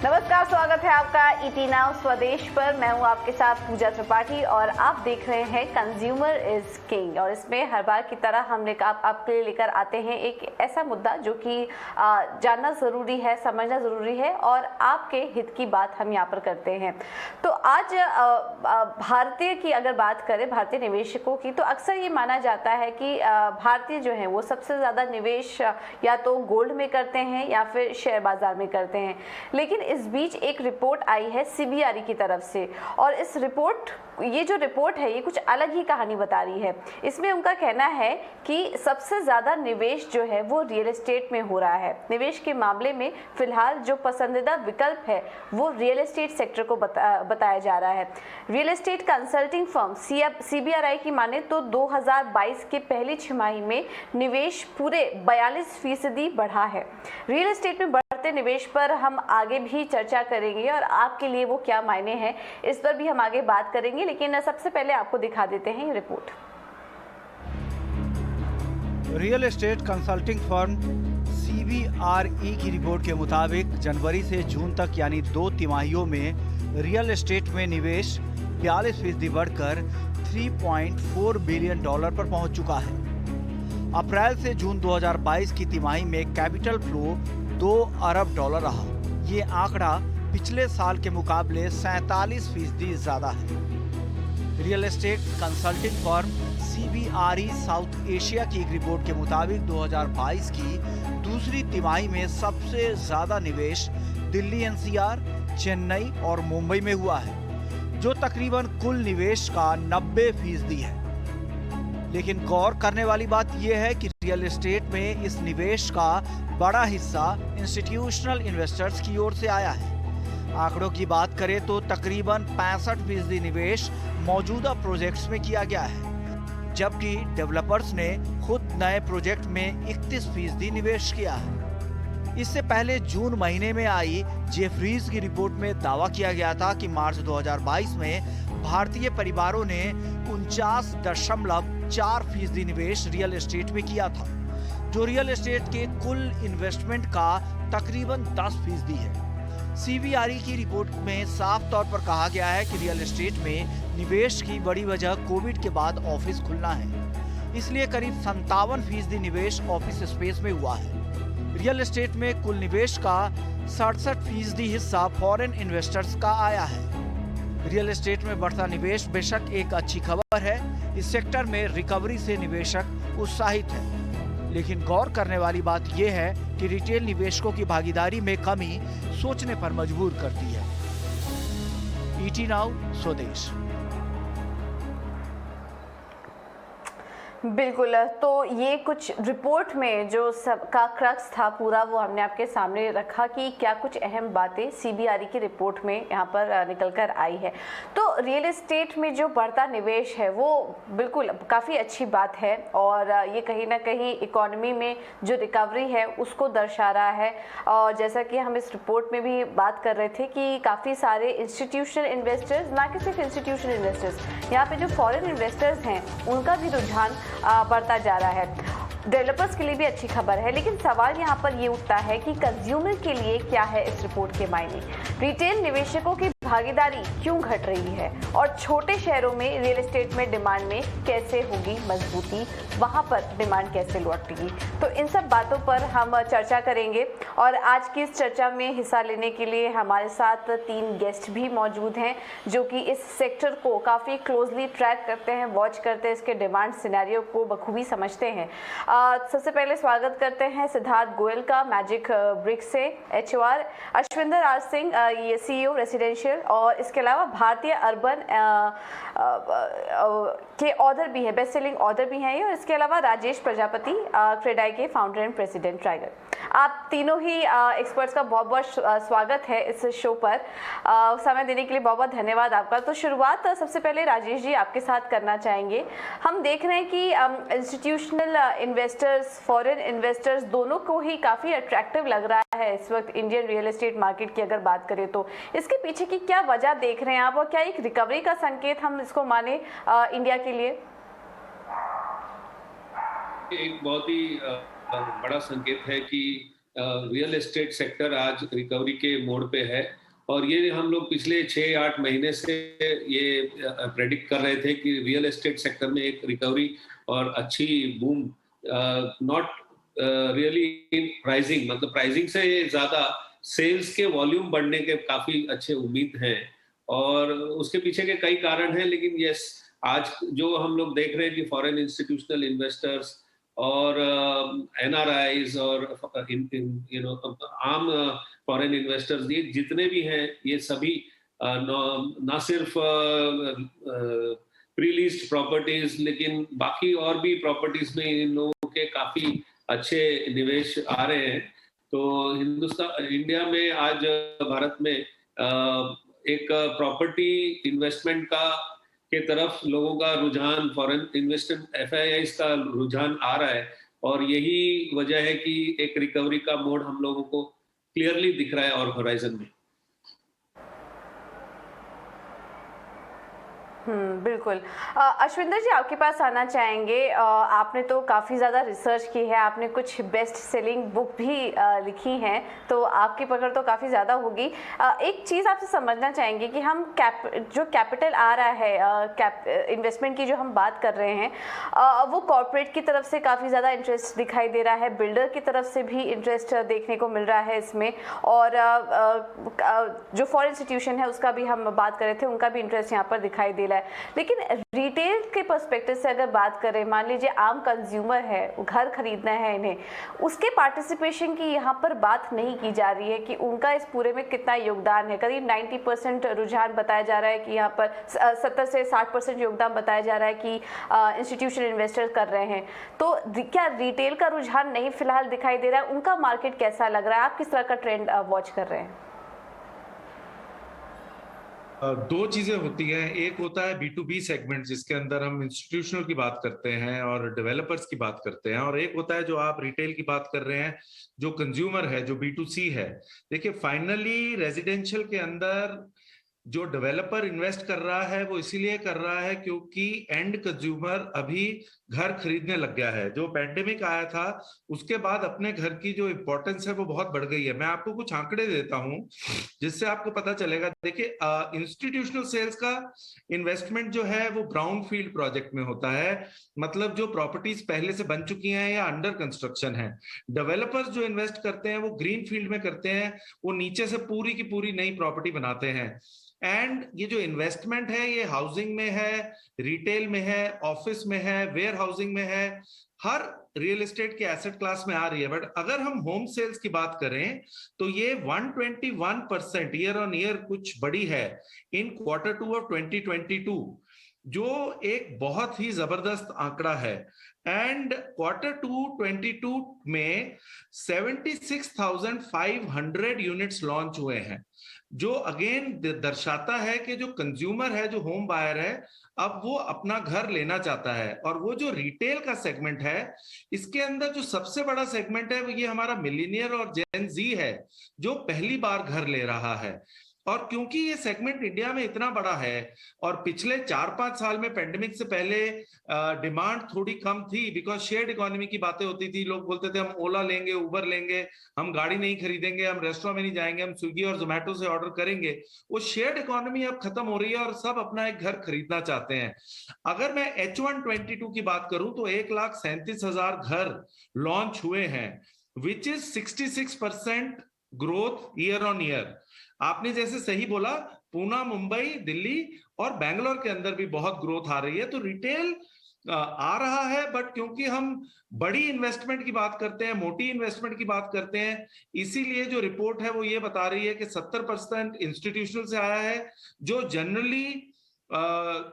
नमस्कार, स्वागत है आपका ईटी नाउ स्वदेश पर। मैं हूं आपके साथ पूजा त्रिपाठी और आप देख रहे हैं कंज्यूमर इज किंग। और इसमें हर बार की तरह हम आपके लिए लेकर आते हैं एक ऐसा मुद्दा जो कि जानना ज़रूरी है, समझना ज़रूरी है और आपके हित की बात हम यहाँ पर करते हैं। तो आज भारतीय की अगर बात करें, भारतीय निवेशकों की, तो अक्सर ये माना जाता है कि भारतीय जो है वो सबसे ज़्यादा निवेश या तो गोल्ड में करते हैं या फिर शेयर बाजार में करते हैं। लेकिन इस बीच एक रिपोर्ट आई है सीबीआरई की तरफ से और ये जो रिपोर्ट है ये कुछ अलग ही कहानी बता रही है। इसमें उनका कहना है कि सबसे ज़्यादा निवेश जो है वो रियल एस्टेट में हो रहा है। निवेश के मामले में फिलहाल जो पसंदीदा विकल्प है वो रियल एस्टेट सेक्टर को बताया जा रहा है। Real estate consulting firm CBRE की माने तो 2022 के पहली छमाही में निवेश पूरे 42% बढ़ा है। रियल एस्टेट में बढ़ते निवेश पर हम आगे भी चर्चा करेंगे और आपके लिए वो क्या मायने हैं इस पर भी हम आगे बात करेंगे, लेकिन सबसे पहले आपको दिखा देते हैं ये report. Real estate consulting firm CBRE की रिपोर्ट के मुताबिक जनवरी से जून तक यानी 2 तिमाहियों में रियल एस्टेट में निवेश 42% बढ़कर $3.4 बिलियन पर पहुंच चुका है। अप्रैल से जून 2022 की तिमाही में कैपिटल फ्लो $2 अरब रहा। ये आंकड़ा पिछले साल के मुकाबले 47% ज्यादा है। Real estate consulting firm CBRE south Asia की एक रिपोर्ट के मुताबिक 2022 की दूसरी तिमाही में सबसे ज्यादा निवेश दिल्ली एनसीआर, चेन्नई और मुंबई में हुआ है, जो तकरीबन कुल निवेश का 90% है। लेकिन गौर करने वाली बात यह है कि रियल एस्टेट में इस निवेश का बड़ा हिस्सा इंस्टीट्यूशनल इन्वेस्टर्स की ओर से आया है। आंकड़ों की बात करें तो तकरीबन 65% निवेश मौजूदा प्रोजेक्ट्स में किया गया है, जबकि डेवलपर्स ने खुद नए प्रोजेक्ट में 31% निवेश किया है। इससे पहले जून महीने में आई जेफरीज की रिपोर्ट में दावा किया गया था कि मार्च 2022 में भारतीय परिवारों ने 49.4% निवेश रियल एस्टेट में किया था, जो रियल एस्टेट के कुल इन्वेस्टमेंट का तकरीबन 10% है। सीबीआरई की रिपोर्ट में साफ तौर पर कहा गया है कि रियल एस्टेट में निवेश की बड़ी वजह कोविड के बाद ऑफिस खुलना है, इसलिए करीब 57% निवेश ऑफिस स्पेस में हुआ है। रियल एस्टेट में कुल निवेश का 67% हिस्सा फॉरेन इन्वेस्टर्स का आया है। रियल एस्टेट में बढ़ता निवेश बेशक एक अच्छी खबर है। इस सेक्टर में रिकवरी से निवेशक उत्साहित है, लेकिन गौर करने वाली बात यह है कि रिटेल निवेशकों की भागीदारी में कमी सोचने पर मजबूर करती है। ईटी नाउ स्वदेश। बिल्कुल, तो ये कुछ रिपोर्ट में जो सबका क्रक्स था पूरा वो हमने आपके सामने रखा कि क्या कुछ अहम बातें सीबीआरई की रिपोर्ट में यहाँ पर निकल कर आई है। तो रियल एस्टेट में जो बढ़ता निवेश है वो बिल्कुल काफ़ी अच्छी बात है और ये कहीं ना कहीं इकोनॉमी में जो रिकवरी है उसको दर्शा रहा है। और जैसा कि हम इस रिपोर्ट में भी बात कर रहे थे कि काफ़ी सारे इंस्टीट्यूशनल इन्वेस्टर्स, ना कि सिर्फ इंस्टीट्यूशनल इन्वेस्टर्स, यहाँ पे जो फॉरेन इन्वेस्टर्स हैं उनका भी रुझान बढ़ता जा रहा है। डेवलपर्स के लिए भी अच्छी खबर है, लेकिन सवाल यहाँ पर ये उठता है कि कंज्यूमर के लिए क्या है इस रिपोर्ट के मायने। रिटेल निवेशकों की भागीदारी क्यों घट रही है और छोटे शहरों में रियल एस्टेट में डिमांड में कैसे होगी मजबूती, वहां पर डिमांड कैसे लौटेगी। तो इन सब बातों पर हम चर्चा करेंगे और आज की इस चर्चा में हिस्सा लेने के लिए हमारे साथ 3 गेस्ट भी मौजूद हैं जो कि इस सेक्टर को काफ़ी क्लोजली ट्रैक करते हैं, वॉच करते हैं, इसके डिमांड सिनेरियो को बखूबी समझते हैं। सबसे पहले स्वागत करते हैं सिद्धार्थ गोयल का मैजिक ब्रिक्स से HR, अश्विंदर आर सिंह ये CEO रेसिडेंशियल और इसके अलावा भारतीय अर्बन के ऑथर भी हैं, बेस्ट सेलिंग ऑथर भी हैं ये, और इसके अलावा राजेश प्रजापति क्रेडाई के फाउंडर एंड प्रेसिडेंट टाइगर। आप तीनों ही एक्सपर्ट्स का बहुत बहुत स्वागत है इस शो पर। समय देने के लिए बहुत बहुत धन्यवाद आपका। तो शुरुआत सबसे पहले राजेश जी आपके साथ करना चाहेंगे। हम देख रहे हैं कि इंस्टीट्यूशनल इन्वेस्टर्स, फॉरेन इन्वेस्टर्स दोनों को ही काफ़ी अट्रैक्टिव लग रहा है इस वक्त इंडियन रियल एस्टेट मार्केट की अगर बात करें तो। इसके पीछे की क्या वजह देख रहे हैं आप और क्या एक रिकवरी का संकेत हम इसको माने इंडिया के लिए? एक बहुत ही बड़ा संकेत है कि रियल एस्टेट सेक्टर आज रिकवरी के मोड पे है और ये हम लोग पिछले 6-8 महीने से ये प्रेडिक्ट कर रहे थे कि रियल एस्टेट सेक्टर में एक रिकवरी और अच्छी boom, not really in pricing, मतलब प्राइसिंग से ज़्यादा सेल्स के वॉल्यूम बढ़ने के काफ़ी अच्छे उम्मीद हैं और उसके पीछे के कई कारण हैं। लेकिन यस, आज जो हम लोग देख रहे हैं कि फॉरेन इंस्टीट्यूशनल इन्वेस्टर्स और एनआरआईज और आम फॉरेन इन्वेस्टर्स, ये जितने भी हैं ये सभी ना सिर्फ प्री लीज्ड प्रॉपर्टीज लेकिन बाकी और भी प्रॉपर्टीज में इन लोगों के काफी अच्छे निवेश आ रहे हैं। तो इंडिया में आज भारत में एक प्रॉपर्टी इन्वेस्टमेंट के तरफ लोगों का रुझान, फॉरेन इन्वेस्टमेंट एफआईआई का रुझान आ रहा है और यही वजह है कि एक रिकवरी का मोड हम लोगों को क्लियरली दिख रहा है और होराइजन में। बिल्कुल। अश्विंदर जी, आपके पास आना चाहेंगे। आपने तो काफ़ी ज़्यादा रिसर्च की है, आपने कुछ बेस्ट सेलिंग बुक भी लिखी हैं, तो आपकी पकड़ तो काफ़ी ज़्यादा होगी। एक चीज़ आपसे समझना चाहेंगे कि हम जो कैपिटल आ रहा है, इन्वेस्टमेंट की जो हम बात कर रहे हैं, वो कॉर्पोरेट की तरफ से काफ़ी ज़्यादा इंटरेस्ट दिखाई दे रहा है, बिल्डर की तरफ से भी इंटरेस्ट देखने को मिल रहा है इसमें, और जो फॉरेन इंस्टीट्यूशन है उसका भी हम बात कर रहे थे, उनका भी इंटरेस्ट यहाँ पर दिखाई दे रहा है। लेकिन रिटेल के पर्सपेक्टिव से अगर बात करें, मान लीजिए आम कंज्यूमर है, घर खरीदना है इन्हें, उसके पार्टिसिपेशन की यहाँ पर बात नहीं की जा रही है कि उनका इस पूरे में कितना योगदान है। करीब 90% रुझान बताया जा रहा है कि यहाँ पर 70 से 60% योगदान बताया जा रहा है कि इंस्टीट्यूशनल इन्वेस्टर कर रहे हैं। तो क्या रिटेल का रुझान नहीं फिलहाल दिखाई दे रहा है? उनका मार्केट कैसा लग रहा है? आप किस तरह का ट्रेंड वॉच कर रहे हैं? दो चीजें होती हैं। एक होता है B2B सेगमेंट, जिसके अंदर हम इंस्टीट्यूशनल की बात करते हैं और डेवलपर्स की बात करते हैं, और एक होता है जो आप रिटेल की बात कर रहे हैं, जो कंज्यूमर है, जो B2C है। देखिए, फाइनली रेजिडेंशियल के अंदर जो डेवलपर इन्वेस्ट कर रहा है वो इसीलिए कर रहा है क्योंकि एंड कंज्यूमर अभी घर खरीदने लग गया है। जो पैंडेमिक आया था उसके बाद अपने घर की जो इंपॉर्टेंस है वो बहुत बढ़ गई है। मैं आपको कुछ आंकड़े देता हूं जिससे आपको पता चलेगा। देखिए, इंस्टीट्यूशनल सेल्स का इन्वेस्टमेंट जो है वो ब्राउन फील्ड प्रोजेक्ट में होता है, मतलब जो प्रॉपर्टीज पहले से बन चुकी हैं या अंडर कंस्ट्रक्शन है। डेवलपर्स जो इन्वेस्ट करते हैं वो ग्रीन फील्ड में करते हैं, वो नीचे से पूरी की पूरी नई प्रॉपर्टी बनाते हैं। एंड ये जो इन्वेस्टमेंट है ये हाउसिंग में है, रिटेल में है, ऑफिस में है, वेयर हाउसिंग में है, हर रियल एस्टेट के एसेट क्लास में आ रही है। बट अगर हम होम सेल्स की बात करें तो ये 121% ईयर ऑन ईयर कुछ बड़ी है इन Q2 ऑफ 2022, जो एक बहुत ही जबरदस्त आंकड़ा है। एंड Q2 22 में 76,500 यूनिट्स लॉन्च हुए हैं, जो अगेन दर्शाता है कि जो कंज्यूमर है, जो होम बायर है, अब वो अपना घर लेना चाहता है। और वो जो रिटेल का सेगमेंट है, इसके अंदर जो सबसे बड़ा सेगमेंट है वो ये हमारा मिलेनियर और जेन जी है, जो पहली बार घर ले रहा है। और क्योंकि ये सेगमेंट इंडिया में इतना बड़ा है और पिछले 4-5 साल में पेंडेमिक से पहले डिमांड थोड़ी कम थी, बिकॉज शेयर्ड इकोनॉमी की बातें होती थी। लोग बोलते थे हम ओला लेंगे, उबर लेंगे, हम गाड़ी नहीं खरीदेंगे, हम रेस्टोरेंट में नहीं जाएंगे, हम स्विगी और जोमेटो से ऑर्डर करेंगे। वो शेयर्ड इकोनॉमी अब खत्म हो रही है और सब अपना एक घर खरीदना चाहते हैं। अगर मैं H1 22 की बात करूं तो 1,37,000 घर लॉन्च हुए हैं, which is 66% growth year on year. आपने जैसे सही बोला, पुणे, मुंबई, दिल्ली और बैंगलोर के अंदर भी बहुत ग्रोथ आ रही है। तो रिटेल आ रहा है, बट क्योंकि हम बड़ी इन्वेस्टमेंट की बात करते हैं, मोटी इन्वेस्टमेंट की बात करते हैं, इसीलिए जो रिपोर्ट है वो ये बता रही है कि 70% इंस्टीट्यूशनल से आया है, जो जनरली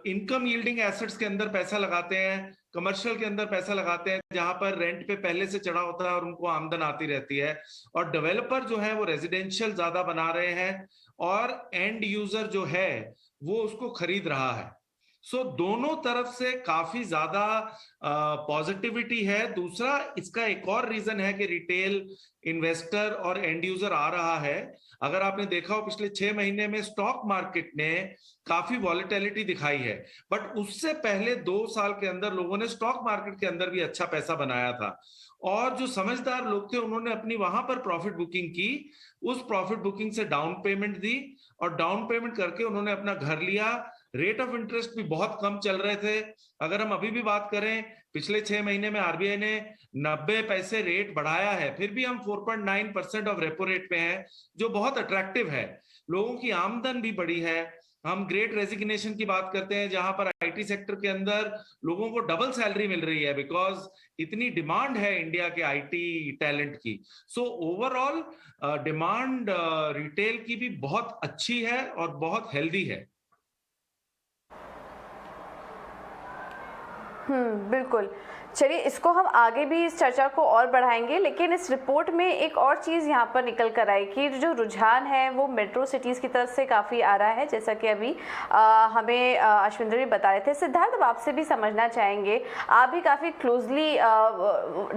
इनकम यील्डिंग एसेट्स के अंदर पैसा लगाते हैं, कमर्शियल के अंदर पैसा लगाते हैं, जहां पर रेंट पे पहले से चढ़ा होता है और उनको आमदन आती रहती है। और डेवलपर जो है वो रेजिडेंशियल ज्यादा बना रहे हैं और एंड यूजर जो है वो उसको खरीद रहा है। सो दोनों तरफ से काफी ज्यादा पॉजिटिविटी है। दूसरा, इसका एक और रीजन है कि रिटेल इन्वेस्टर और एंड यूजर आ रहा है। अगर आपने देखा हो, पिछले 6 महीने में स्टॉक मार्केट ने काफी वॉलेटिलिटी दिखाई है, बट उससे पहले 2 साल के अंदर लोगों ने स्टॉक मार्केट के अंदर भी अच्छा पैसा बनाया था। और जो समझदार लोग थे उन्होंने अपनी वहां पर प्रॉफिट बुकिंग की, उस प्रॉफिट बुकिंग से डाउन पेमेंट दी और डाउन पेमेंट करके उन्होंने अपना घर लिया। रेट ऑफ इंटरेस्ट भी बहुत कम चल रहे थे। अगर हम अभी भी बात करें, पिछले 6 महीने में आरबीआई ने 90 पैसे रेट बढ़ाया है, फिर भी हम 4.9% ऑफ रेपो रेट पे हैं, जो बहुत अट्रैक्टिव है। लोगों की आमदन भी बढ़ी है। हम ग्रेट रेजिग्नेशन की बात करते हैं, जहां पर आईटी सेक्टर के अंदर लोगों को डबल सैलरी मिल रही है, बिकॉज इतनी डिमांड है इंडिया के आईटी टैलेंट की। सो ओवरऑल डिमांड रिटेल की भी बहुत अच्छी है और बहुत हेल्दी है। बिल्कुल। चलिए, इसको हम आगे भी इस चर्चा को और बढ़ाएंगे, लेकिन इस रिपोर्ट में एक और चीज़ यहाँ पर निकल कर आई कि जो रुझान है वो मेट्रो सिटीज़ की तरफ से काफ़ी आ रहा है, जैसा कि अभी हमें अश्विंदर भी बता रहे थे। सिद्धार्थ, अब आपसे भी समझना चाहेंगे, आप भी काफ़ी क्लोजली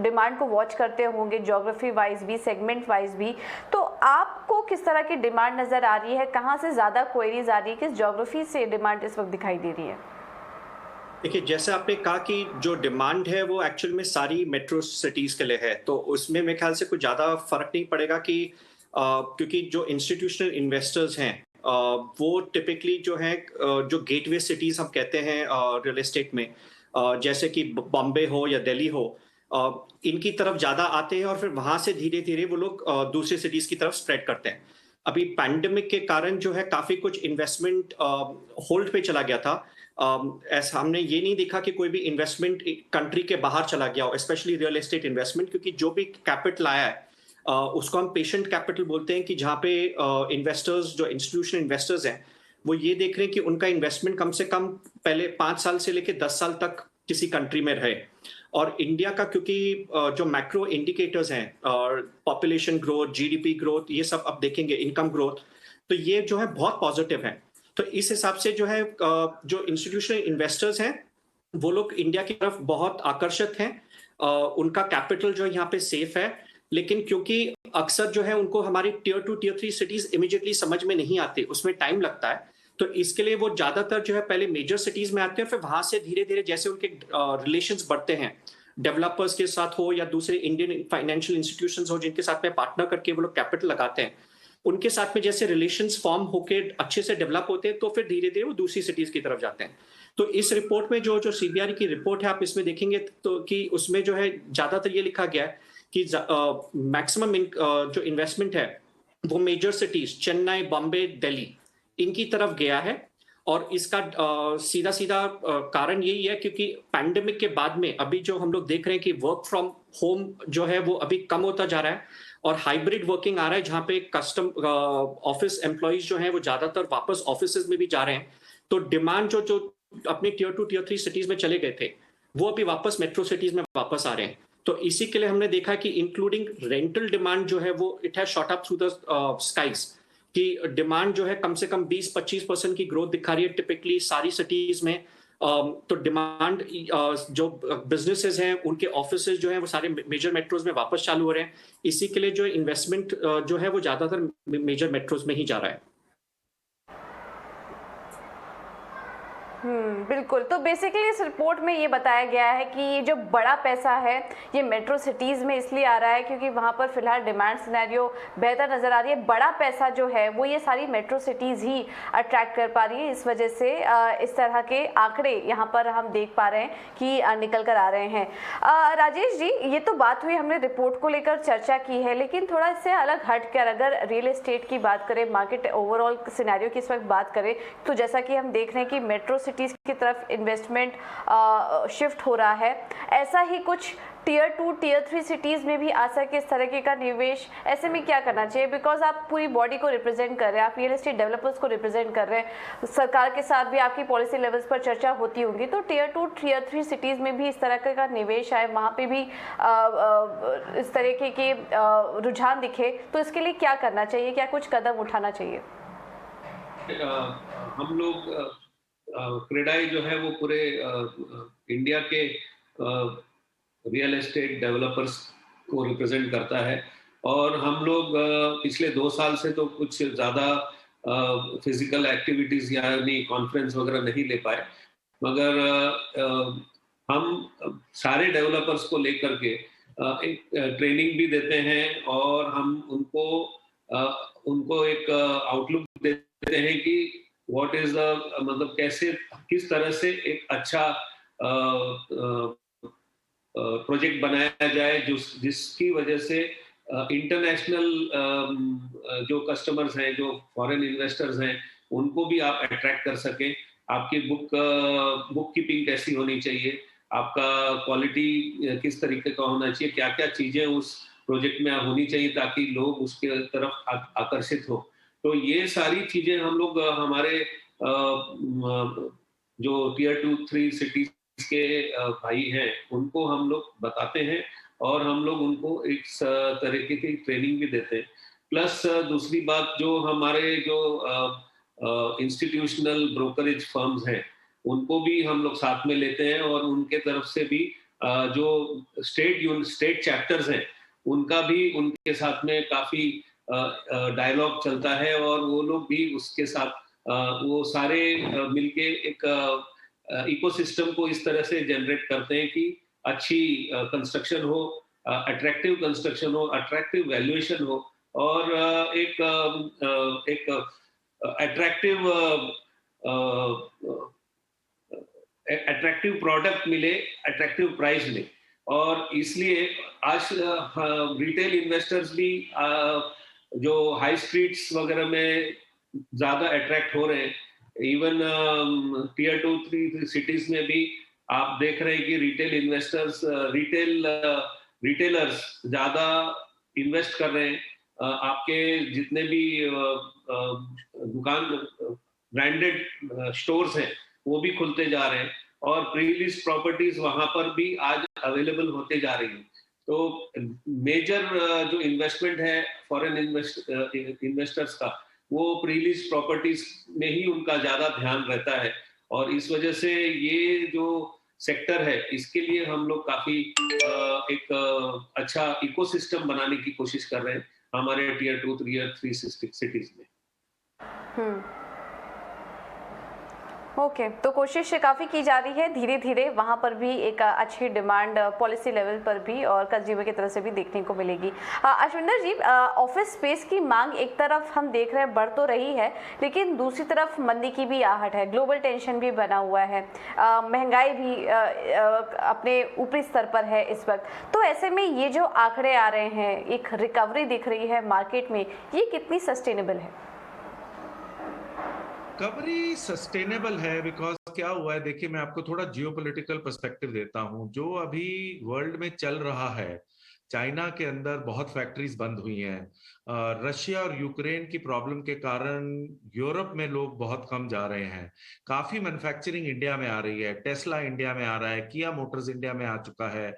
डिमांड को वॉच करते होंगे, ज्योग्राफी वाइज भी, सेगमेंट वाइज भी, तो आपको किस तरह की डिमांड नज़र आ रही है? कहाँ से ज़्यादा क्वेरीज आ रही है? किस ज्योग्राफी से डिमांड इस वक्त दिखाई दे रही है? देखिए, जैसे आपने कहा कि जो डिमांड है वो एक्चुअल में सारी मेट्रो सिटीज के लिए है, तो उसमें मेरे ख्याल से कुछ ज़्यादा फर्क नहीं पड़ेगा कि क्योंकि जो इंस्टीट्यूशनल इन्वेस्टर्स हैं वो टिपिकली जो है जो गेटवे सिटीज हम कहते हैं रियल एस्टेट में, जैसे कि बॉम्बे हो या दिल्ली हो, इनकी तरफ ज़्यादा आते हैं और फिर वहाँ से धीरे धीरे वो लोग दूसरी सिटीज़ की तरफ स्प्रेड करते हैं। अभी पैंडेमिक के कारण जो है काफ़ी कुछ इन्वेस्टमेंट होल्ड पे चला गया था। ऐसा हमने ये नहीं देखा कि कोई भी इन्वेस्टमेंट कंट्री के बाहर चला गया हो, स्पेशली रियल एस्टेट इन्वेस्टमेंट, क्योंकि जो भी कैपिटल आया है उसको हम पेशेंट कैपिटल बोलते हैं, कि जहाँ पे इन्वेस्टर्स, जो इंस्टीट्यूशनल इन्वेस्टर्स हैं, वो ये देख रहे हैं कि उनका इन्वेस्टमेंट कम से कम पहले 5 साल से लेकर 10 साल तक किसी कंट्री में रहे। और इंडिया का क्योंकि जो मैक्रो इंडिकेटर्स हैं, पॉपुलेशन ग्रोथ, जीडीपी ग्रोथ, ये सब अब देखेंगे, इनकम ग्रोथ, तो ये जो है बहुत पॉजिटिव है। तो इस हिसाब से जो है जो इंस्टीट्यूशनल इन्वेस्टर्स हैं वो लोग इंडिया की तरफ बहुत आकर्षित हैं। उनका कैपिटल जो यहाँ पे सेफ है, लेकिन क्योंकि अक्सर जो है उनको हमारी टियर 2 टियर 3 सिटीज इमीडिएटली समझ में नहीं आती, उसमें टाइम लगता है, तो इसके लिए वो ज्यादातर जो है पहले मेजर सिटीज में आते हैं, फिर वहां से धीरे धीरे जैसे उनके रिलेशंस बढ़ते हैं डेवलपर्स के साथ हो या दूसरे इंडियन फाइनेंशियल इंस्टीट्यूशंस हो जिनके साथ में पार्टनर करके वो लोग कैपिटल लगाते हैं, उनके साथ में जैसे रिलेशंस फॉर्म होके अच्छे से डेवलप होते हैं, तो फिर धीरे धीरे वो दूसरी सिटीज की तरफ जाते हैं। तो इस रिपोर्ट में जो सीबीआरई की रिपोर्ट है, आप इसमें देखेंगे तो कि उसमें जो है ज्यादातर ये लिखा गया है कि मैक्सिमम जो इन्वेस्टमेंट है वो मेजर सिटीज चेन्नई, बॉम्बे, दिल्ली, इनकी तरफ गया है। और इसका सीधा सीधा कारण यही है क्योंकि पैंडेमिक के बाद में अभी जो हम लोग देख रहे हैं कि वर्क फ्रॉम होम जो है वो अभी कम होता जा रहा है और हाइब्रिड वर्किंग आ रहा है, जहाँ पे कस्टम ऑफिस एम्प्लॉइज जो हैं वो ज्यादातर वापस ऑफिस में भी जा रहे हैं। तो डिमांड जो अपने टियर 2 टियर 3 सिटीज में चले गए थे वो अभी वापस मेट्रो सिटीज में वापस आ रहे हैं। तो इसी के लिए हमने देखा कि इंक्लूडिंग रेंटल डिमांड जो है वो it has shot up through the skies, कि डिमांड जो है कम से कम 20-25% की ग्रोथ दिखा रही है टिपिकली सारी सिटीज में। तो डिमांड जो बिजनेसेस हैं उनके ऑफिसेज जो हैं वो सारे मेजर मेट्रोज में वापस चालू हो रहे हैं। इसी के लिए जो इन्वेस्टमेंट जो है वो ज्यादातर मेजर मेट्रोज में ही जा रहा है। बिल्कुल। तो बेसिकली इस रिपोर्ट में ये बताया गया है कि ये जो बड़ा पैसा है ये मेट्रो सिटीज़ में इसलिए आ रहा है क्योंकि वहाँ पर फिलहाल डिमांड सिनेरियो बेहतर नज़र आ रही है। बड़ा पैसा जो है वो ये सारी मेट्रो सिटीज़ ही अट्रैक्ट कर पा रही है, इस वजह से इस तरह के आंकड़े यहाँ पर हम देख पा रहे हैं कि निकल कर आ रहे हैं। राजेश जी, ये तो बात हुई, हमने रिपोर्ट को लेकर चर्चा की है, लेकिन थोड़ा इससे अलग हट कर अगर रियल एस्टेट की बात करें, मार्केट ओवरऑल सिनेरियो की इस वक्त बात करें, तो जैसा कि हम देख रहे हैं कि मेट्रो की तरफ इन्वेस्टमेंट शिफ्ट हो रहा है, ऐसा ही कुछ टियर 2 टियर 3 सिटीज में भी आ सके इस तरह का निवेश। ऐसे में क्या करना चाहिए? बिकॉज आप पूरी बॉडी को रिप्रेजेंट कर रहे हैं, आप रियल एस्टेट डेवलपर्स को रिप्रेजेंट कर रहे हैं, सरकार के साथ भी आपकी पॉलिसी लेवल्स पर चर्चा होती होगी, तो टियर 2 टियर 3 सिटीज में भी इस तरह का निवेश आए, वहाँ पे भी इस तरीके के रुझान दिखे, तो इसके लिए क्या करना चाहिए, क्या कुछ कदम उठाना चाहिए? हम लोग क्रेडाई जो है वो पूरे इंडिया के रियल एस्टेट डेवलपर्स को रिप्रेजेंट करता है और हम लोग पिछले 2 साल से तो कुछ ज़्यादा फिजिकल एक्टिविटीज़ यानी कॉन्फ्रेंस वगैरह नहीं ले पाए, मगर हम सारे डेवलपर्स को लेकर के एक ट्रेनिंग भी देते हैं और हम उनको एक आउटलुक देते हैं कि व्हाट इज द मतलब कैसे किस तरह से एक अच्छा प्रोजेक्ट बनाया जाए जिसकी वजह से इंटरनेशनल जो कस्टमर्स हैं, जो फॉरेन इन्वेस्टर्स हैं, उनको भी आप अट्रैक्ट कर सकें। आपकी बुक कीपिंग कैसी होनी चाहिए, आपका क्वालिटी किस तरीके का होना चाहिए, क्या क्या चीजें उस प्रोजेक्ट में होनी चाहिए ताकि लोग उसके तरफ आकर्षित हो। तो ये सारी चीजें हम लोग हमारे जो टीयर 2-3 सिटीज के भाई हैं उनको हम लोग बताते हैं और हम लोग उनको एक तरीके की ट्रेनिंग भी देते हैं। प्लस दूसरी बात, जो हमारे जो इंस्टीट्यूशनल ब्रोकरेज फर्म्स हैं उनको भी हम लोग साथ में लेते हैं और उनके तरफ से भी जो स्टेट चैप्टर्स हैं उनका भी उनके साथ में काफी डायलॉग चलता है और वो लोग भी उसके साथ वो सारे मिलके एक इकोसिस्टम को इस तरह से जनरेट करते हैं कि अच्छी कंस्ट्रक्शन हो, अट्रैक्टिव कंस्ट्रक्शन हो, अट्रैक्टिव वैल्यूएशन हो और एक अट्रैक्टिव प्रोडक्ट मिले, अट्रैक्टिव प्राइस मिले। और इसलिए आज रिटेल इन्वेस्टर्स भी जो हाई स्ट्रीट्स वगैरह में ज्यादा अट्रैक्ट हो रहे हैं। इवन टीयर 2-3 सिटीज में भी आप देख रहे हैं कि रिटेल इन्वेस्टर्स रिटेलर्स ज्यादा इन्वेस्ट कर रहे हैं। आपके जितने भी दुकान ब्रांडेड स्टोर्स हैं वो भी खुलते जा रहे हैं और प्री लीज प्रॉपर्टीज वहां पर भी आज अवेलेबल होते जा रही हैं। तो मेजर जो इन्वेस्टमेंट है फॉरेन इन्वेस्टर्स का वो प्री लीज प्रॉपर्टीज में ही उनका ज्यादा ध्यान रहता है और इस वजह से ये जो सेक्टर है इसके लिए हम लोग काफी एक अच्छा इकोसिस्टम बनाने की कोशिश कर रहे हैं हमारे टीयर 2 टीयर 3 सिटीज में। ओके तो कोशिश काफ़ी की जा रही है धीरे धीरे वहाँ पर भी एक अच्छी डिमांड पॉलिसी लेवल पर भी और कंज्यूमर की तरफ से भी देखने को मिलेगी। अश्विंदर जी, ऑफिस स्पेस की मांग एक तरफ हम देख रहे हैं बढ़ तो रही है लेकिन दूसरी तरफ मंदी की भी आहट है, ग्लोबल टेंशन भी बना हुआ है, महंगाई भी अपने ऊपरी स्तर पर है इस वक्त। तो ऐसे में ये जो आंकड़े आ रहे हैं, एक रिकवरी दिख रही है मार्केट में, ये कितनी सस्टेनेबल है? रिकवरी सस्टेनेबल है बिकॉज क्या हुआ है, देखिए मैं आपको थोड़ा जियोपॉलिटिकल पर्सपेक्टिव देता हूं। जो अभी वर्ल्ड में चल रहा है, चाइना के अंदर बहुत फैक्ट्रीज बंद हुई हैं, रशिया और यूक्रेन की प्रॉब्लम के कारण यूरोप में लोग बहुत कम जा रहे हैं, काफी मैन्युफैक्चरिंग इंडिया में आ रही है, टेस्ला इंडिया में आ रहा है, किया मोटर्स इंडिया में आ चुका है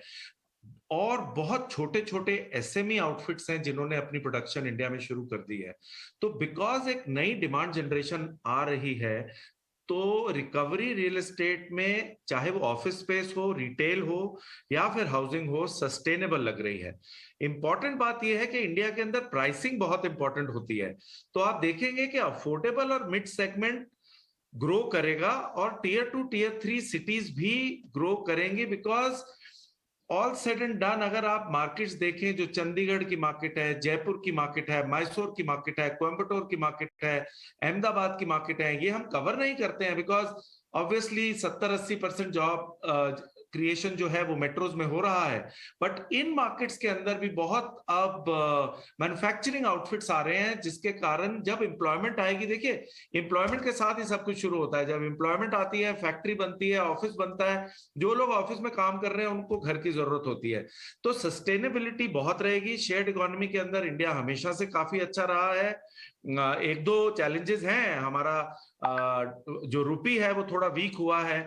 और बहुत छोटे छोटे एसएमई आउटफिट्स हैं जिन्होंने अपनी प्रोडक्शन इंडिया में शुरू कर दी है। तो बिकॉज एक नई डिमांड जनरेशन आ रही है तो रिकवरी रियल एस्टेट में, चाहे वो ऑफिस स्पेस हो, रिटेल हो या फिर हाउसिंग हो, सस्टेनेबल लग रही है। इंपॉर्टेंट बात यह है कि इंडिया के अंदर प्राइसिंग बहुत इंपॉर्टेंट होती है। तो आप देखेंगे कि अफोर्डेबल और मिड सेगमेंट ग्रो करेगा और टीयर 2 टीयर 3 सिटीज भी ग्रो करेंगी because all said and done अगर आप मार्केट्स देखें, जो चंडीगढ़ की मार्केट है, जयपुर की मार्केट है, मैसूर की मार्केट है, कोयम्बटूर की मार्केट है, अहमदाबाद की मार्केट है, ये हम कवर नहीं करते हैं बिकॉज ऑब्वियसली 70-80% जॉब क्रिएशन जो है वो मेट्रोज में हो रहा है। बट इन मार्केट्स के अंदर भी बहुत अब मैन्युफैक्चरिंग आउटफिट्स आ रहे हैं जिसके कारण जब एम्प्लॉयमेंट आएगी, देखिए एम्प्लॉयमेंट के साथ ही सब कुछ शुरू होता है। जब एम्प्लॉयमेंट आती है, फैक्ट्री बनती है, ऑफिस बनता है, जो लोग ऑफिस में काम कर रहे हैं उनको घर की जरूरत होती है। तो सस्टेनेबिलिटी बहुत रहेगी। शेयर्ड इकोनॉमी के अंदर इंडिया हमेशा से काफी अच्छा रहा है। एक दो चैलेंजेस हैं, हमारा जो रुपी है वो थोड़ा वीक हुआ है,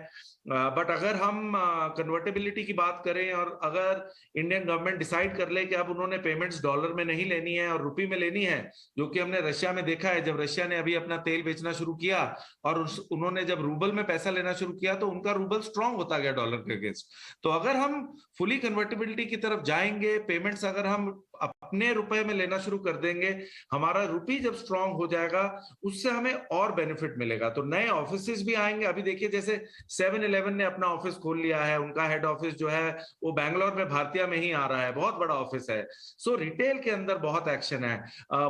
बट अगर हम कन्वर्टेबिलिटी की बात करें और अगर इंडियन गवर्नमेंट डिसाइड कर ले कि अब उन्होंने पेमेंट्स डॉलर में नहीं लेनी है और रुपी में लेनी है, जो कि हमने रशिया में देखा है, जब रशिया ने अभी अपना तेल बेचना शुरू किया और उन्होंने जब रूबल में पैसा लेना शुरू किया तो उनका रूबल स्ट्रांग होता गया डॉलर के अगेंस्ट। तो अगर हम फुली कन्वर्टेबिलिटी की तरफ जाएंगे, पेमेंट्स अगर हम अपने रुपए में लेना शुरू कर देंगे, हमारा रुपी जब स्ट्रांग हो जाएगा उससे हमें और बेनिफिट मिलेगा। तो नए ऑफिसेस भी आएंगे। अभी देखिए जैसे 7-Eleven ने अपना ऑफिस खोल लिया है, उनका हेड ऑफिस जो है वो बैंगलोर में भारतीय में ही आ रहा है, बहुत बड़ा ऑफिस है। सो रिटेल के अंदर बहुत एक्शन है।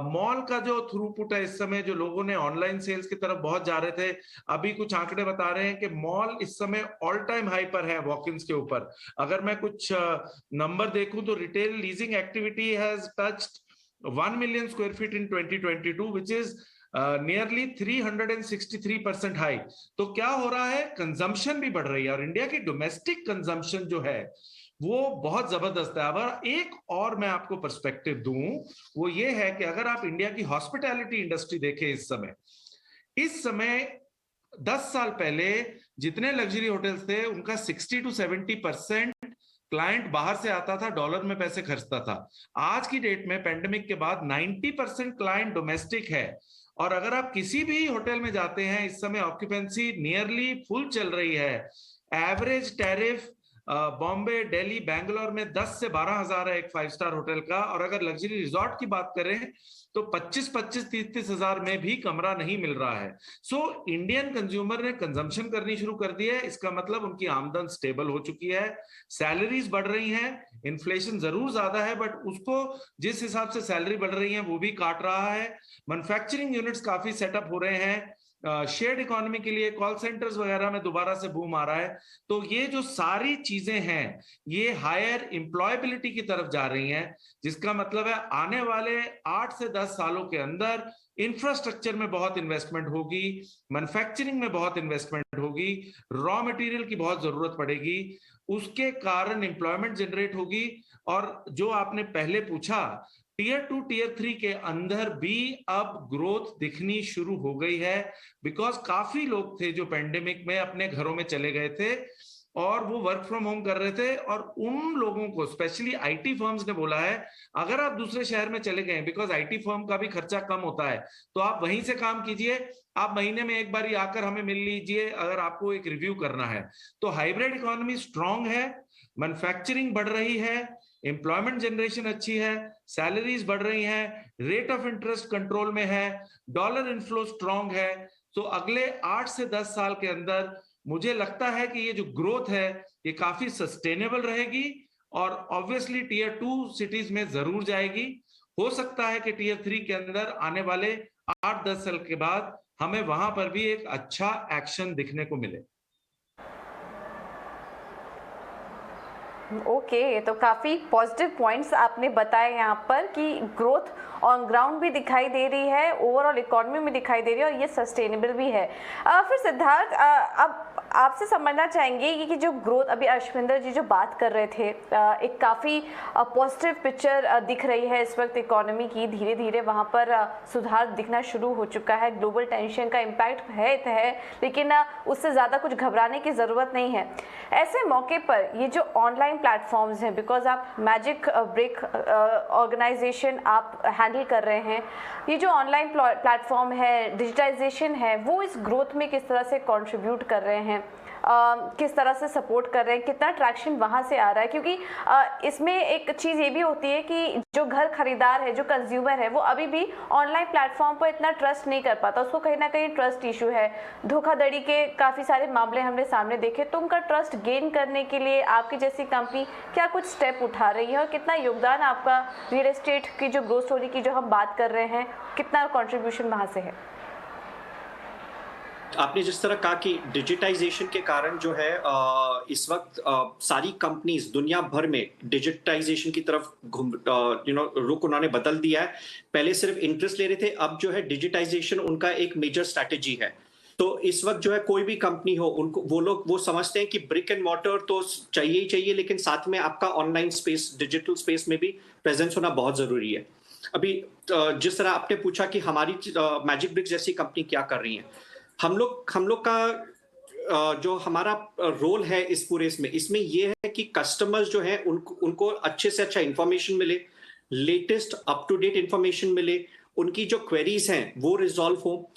मॉल का जो थ्रूपुट है इस समय, जो लोगों ने ऑनलाइन सेल्स की तरफ बहुत जा रहे थे, अभी कुछ आंकड़े बता रहे हैं कि मॉल इस समय ऑल टाइम हाई पर है वॉक-इन्स के ऊपर। अगर मैं कुछ नंबर देखूं तो retail leasing activity has touched 1 million square feet in 2022, which is nearly 363% high. तो क्या हो रहा है, कंजम्पशन भी बढ़ रही है और इंडिया की डोमेस्टिक कंजम्पशन जो है वो बहुत जबरदस्त है। अब एक और मैं आपको पर्सपेक्टिव दूं, वो ये है कि अगर आप इंडिया की हॉस्पिटैलिटी इंडस्ट्री देखें इस समय 10 साल पहले जितने लग्जरी होटल्स थे उनका 60 to 70% क्लाइंट बाहर से आता था, डॉलर में पैसे खर्चता था। आज की डेट में पैंडेमिक के बाद 90% क्लाइंट डोमेस्टिक है। और अगर आप किसी भी होटल में जाते हैं इस समय ऑक्यूपेंसी नियरली फुल चल रही है। एवरेज टैरिफ बॉम्बे, दिल्ली, बैंगलोर में 10 से 12 हजार है एक 5 स्टार होटल का। और अगर लग्जरी रिजॉर्ट की बात करें तो 25-25, 30-30 हजार में भी कमरा नहीं मिल रहा है। सो इंडियन कंज्यूमर ने कंजम्पशन करनी शुरू कर दी है। इसका मतलब उनकी आमदन स्टेबल हो चुकी है, सैलरीज बढ़ रही हैं। इन्फ्लेशन जरूर ज्यादा है बट उसको जिस हिसाब से सैलरी बढ़ रही है वो भी काट रहा है। मैन्युफैक्चरिंग यूनिट्स काफी सेटअप हो रहे हैं। शेयर्ड इकोनॉमी के लिए कॉल सेंटर्स वगैरह में दोबारा से बूम आ रहा है। तो ये जो सारी चीजें हैं ये हायर एम्प्लॉयबिलिटी की तरफ जा रही हैं, जिसका मतलब है आने वाले 8 से 10 सालों के अंदर इंफ्रास्ट्रक्चर में बहुत इन्वेस्टमेंट होगी, मैन्युफैक्चरिंग में बहुत इन्वेस्टमेंट होगी, रॉ मटेरियल की बहुत जरूरत पड़ेगी, उसके कारण एम्प्लॉयमेंट जनरेट होगी। और जो आपने पहले पूछा, टीयर 2, टीयर 3 के अंदर भी अब ग्रोथ दिखनी शुरू हो गई है। बिकॉज काफी लोग थे जो पेंडेमिक में अपने घरों में चले गए थे और वो वर्क फ्रॉम होम कर रहे थे। और उन लोगों को स्पेशली आईटी फर्म्स ने बोला है अगर आप दूसरे शहर में चले गए, बिकॉज आईटी फर्म का भी खर्चा कम होता है, तो आप वहीं से काम कीजिए, आप महीने में एक बार ही आकर हमें मिल लीजिए अगर आपको एक रिव्यू करना है। तो हाइब्रिड इकोनॉमी स्ट्रांग है, मैन्युफैक्चरिंग बढ़ रही है, एम्प्लॉयमेंट जनरेशन अच्छी है, सैलरीज बढ़ रही हैं, रेट ऑफ इंटरेस्ट कंट्रोल में है, डॉलर इनफ्लो स्ट्रांग है। तो अगले 8 से 10 साल के अंदर मुझे लगता है कि ये जो ग्रोथ है ये काफी सस्टेनेबल रहेगी और ऑब्वियसली टीयर 2 सिटीज में जरूर जाएगी। हो सकता है कि टीयर 3 के अंदर आने वाले 8-10 साल के बाद हमें वहां पर भी एक अच्छा एक्शन दिखने को मिले। ओके, तो काफ़ी पॉजिटिव पॉइंट्स आपने बताए यहाँ पर कि ग्रोथ ऑन ग्राउंड भी दिखाई दे रही है, ओवरऑल इकोनॉमी में दिखाई दे रही है और ये सस्टेनेबल भी है। फिर सिद्धार्थ, अब आपसे समझना चाहेंगे कि जो ग्रोथ अभी अश्विंदर जी जो बात कर रहे थे, एक काफ़ी पॉजिटिव पिक्चर दिख रही है इस वक्त इकोनॉमी की। धीरे धीरे वहाँ पर सुधार दिखना शुरू हो चुका है। ग्लोबल टेंशन का इम्पैक्ट है लेकिन उससे ज़्यादा कुछ घबराने की ज़रूरत नहीं है। ऐसे मौके पर ये जो ऑनलाइन प्लेटफॉर्म्स हैं, बिकॉज आप मैजिक ब्रिक ऑर्गेनाइजेशन आप हैंडल कर रहे हैं, ये जो ऑनलाइन प्लेटफॉर्म है, डिजिटाइजेशन है, वो इस ग्रोथ में किस तरह से कंट्रीब्यूट कर रहे हैं, किस तरह से सपोर्ट कर रहे हैं, कितना ट्रैक्शन वहाँ से आ रहा है? क्योंकि इसमें एक चीज़ ये भी होती है कि जो घर खरीदार है, जो कंज्यूमर है, वो अभी भी ऑनलाइन प्लेटफॉर्म पर इतना ट्रस्ट नहीं कर पाता, उसको कहीं ना कहीं ट्रस्ट इशू है। धोखाधड़ी के काफ़ी सारे मामले हमने सामने देखे। तो उनका ट्रस्ट गेन करने के लिए आपकी जैसी कंपनी क्या कुछ स्टेप उठा रही है और कितना योगदान आपका रियल एस्टेट की जो ग्रोथ स्टोरी की जो हम बात कर रहे हैं, कितना कॉन्ट्रीब्यूशन वहाँ से है? आपने जिस तरह कहा कि डिजिटाइजेशन के कारण जो है इस वक्त सारी कंपनीज दुनिया भर में डिजिटाइजेशन की तरफ रुख उन्होंने बदल दिया है। पहले सिर्फ इंटरेस्ट ले रहे थे, अब जो है डिजिटाइजेशन उनका एक मेजर स्ट्रैटेजी है। तो इस वक्त जो है कोई भी कंपनी हो, उनको वो समझते हैं कि ब्रिक एंड मॉर्टर तो चाहिए ही चाहिए, लेकिन साथ में आपका ऑनलाइन स्पेस, डिजिटल स्पेस में भी प्रेजेंस होना बहुत जरूरी है। अभी जिस तरह आपने पूछा कि हमारी मैजिक ब्रिक्स जैसी कंपनी क्या कर रही है, हम लोग का जो हमारा रोल है इस पूरे इसमें ये है कि कस्टमर्स जो है उनको अच्छे से अच्छा इंफॉर्मेशन मिले, latest up to date information मिले, उनकी जो क्वेरीज हैं वो रिजॉल्व हो।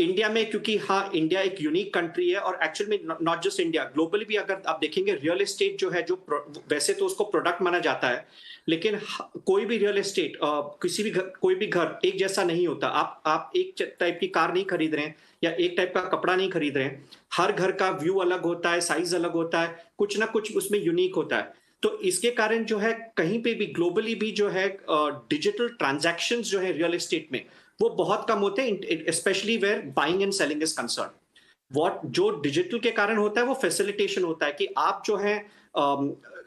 इंडिया में, क्योंकि हाँ इंडिया एक यूनिक कंट्री है और एक्चुअल में नॉट जस्ट इंडिया, ग्लोबली भी अगर आप देखेंगे रियल एस्टेट जो है, जो वैसे तो उसको प्रोडक्ट माना जाता है, लेकिन कोई भी रियल एस्टेट किसी भी कोई भी घर एक जैसा नहीं होता। आप एक टाइप की कार नहीं खरीद रहे हैं या एक टाइप का कपड़ा नहीं खरीद रहे हैं। हर घर का व्यू अलग होता है, साइज अलग होता है, कुछ ना कुछ उसमें यूनिक होता है। तो इसके कारण जो है कहीं पे भी ग्लोबली भी जो है डिजिटल ट्रांजैक्शंस जो है रियल एस्टेट में वो बहुत कम होते हैं, specially where buying and selling is concern. जो डिजिटल के कारण होता है वो फैसिलिटेशन होता है कि आप जो है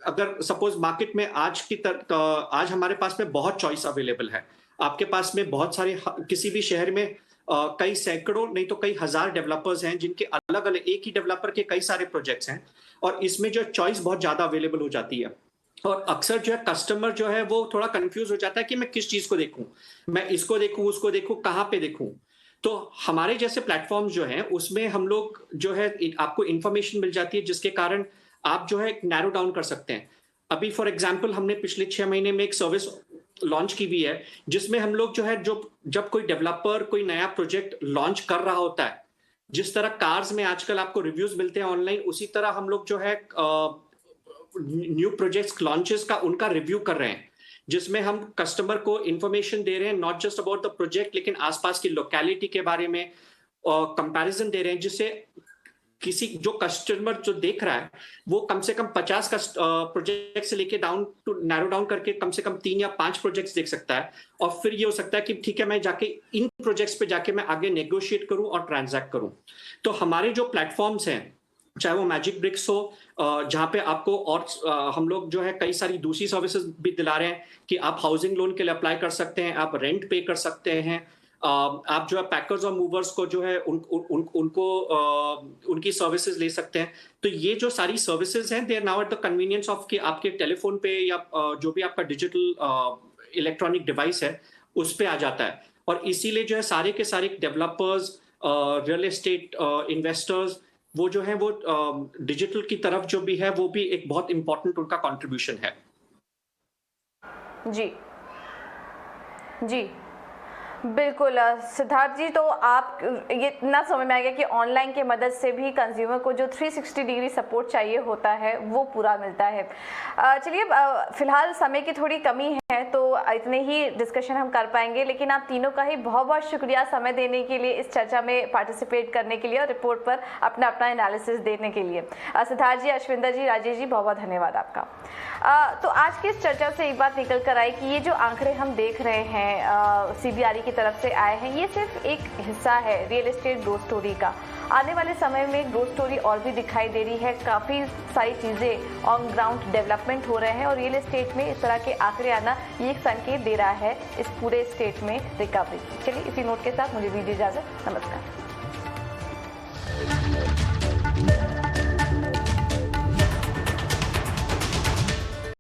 अगर सपोज मार्केट में आज हमारे पास में बहुत चॉइस अवेलेबल है, आपके पास में बहुत सारे, किसी भी शहर में कई सैकड़ों नहीं तो कई हजार डेवलपर्स हैं जिनके अलग अलग, एक ही डेवलपर के कई सारे प्रोजेक्ट्स हैं, और इसमें जो चॉइस बहुत ज्यादा अवेलेबल हो जाती है। और अक्सर जो है कस्टमर जो है वो थोड़ा कंफ्यूज हो जाता है कि मैं किस चीज को देखूं, मैं इसको देखूं, उसको देखूं, कहाँ पे देखूं। तो हमारे जैसे प्लेटफॉर्म्स जो हैं उसमें हम लोग जो है आपको इंफॉर्मेशन मिल जाती है जिसके कारण आप जो है नैरो डाउन कर सकते हैं। अभी फॉर एग्जांपल हमने पिछले 6 महीने में एक सर्विस लॉन्च की हुई है जिसमें हम लोग जो है जब कोई डेवलपर कोई नया प्रोजेक्ट लॉन्च कर रहा होता है, जिस तरह कार्स में आजकल आपको रिव्यूज मिलते हैं ऑनलाइन, उसी तरह हम लोग जो है न्यू प्रोजेक्ट्स लॉन्चेस का उनका रिव्यू कर रहे हैं, जिसमें हम कस्टमर को इंफॉर्मेशन दे रहे हैं, not just about the project लेकिन आसपास की लोकेलिटी के बारे में कंपैरिजन दे रहे हैं, जिससे किसी जो कस्टमर जो देख रहा है वो कम से कम 50 का प्रोजेक्ट से लेके नैरो डाउन करके कम से कम 3 या 5 प्रोजेक्ट्स देख सकता है। और फिर ये हो सकता है कि ठीक है मैं जाके इन प्रोजेक्ट्स पे जाके मैं आगे नेगोशिएट करूं और ट्रांजैक्ट करूं। तो हमारे जो प्लेटफॉर्म्स हैं, चाहे वो मैजिक ब्रिक्स हो जहाँ पे आपको, और हम लोग जो है कई सारी दूसरी सर्विसेज भी दिला रहे हैं कि आप हाउसिंग लोन के लिए अप्लाई कर सकते हैं, आप रेंट पे कर सकते हैं, आप जो है पैकर्स और मूवर्स को जो है उनको उनकी सर्विसेज ले सकते हैं। तो ये जो सारी सर्विसेज हैं they are now at the convenience of कि आपके टेलीफोन पे या जो भी आपका डिजिटल इलेक्ट्रॉनिक डिवाइस है उस पे आ जाता है। और इसीलिए जो है सारे के सारे डेवलपर्स, रियल एस्टेट इन्वेस्टर्स, वो जो है वो डिजिटल की तरफ जो भी है वो भी एक बहुत इंपॉर्टेंट उनका कंट्रीब्यूशन है। जी जी बिल्कुल सिद्धार्थ जी, तो आप ये इतना समझ में आ गया कि ऑनलाइन के मदद से भी कंज्यूमर को जो 360 डिग्री सपोर्ट चाहिए होता है वो पूरा मिलता है। चलिए फिलहाल समय की थोड़ी कमी है तो इतने ही डिस्कशन हम कर पाएंगे, लेकिन आप तीनों का ही बहुत बहुत शुक्रिया समय देने के लिए, इस चर्चा में पार्टिसिपेट करने के लिए और रिपोर्ट पर अपना एनालिसिस देने के लिए। सिद्धार्थ जी, अश्विंदर जी, राजेश जी, बहुत बहुत धन्यवाद आपका। तो आज की इस चर्चा से एक बात निकल कर आई कि ये जो आंकड़े हम देख रहे हैं CBRE की तरफ से आए हैं, ये सिर्फ एक हिस्सा है रियल एस्टेट ग्रोथ स्टोरी का। आने वाले समय में ग्रोथ स्टोरी और भी दिखाई दे रही है, काफ़ी सारी चीज़ें ऑन ग्राउंड डेवलपमेंट हो रहे हैं और रियल एस्टेट में इस तरह के आंकड़े आना ये एक संकेत दे रहा है इस पूरे स्टेट में रिकवरी की। चलिए इसी नोट के साथ मुझे दीजिए इजाज़त, नमस्कार।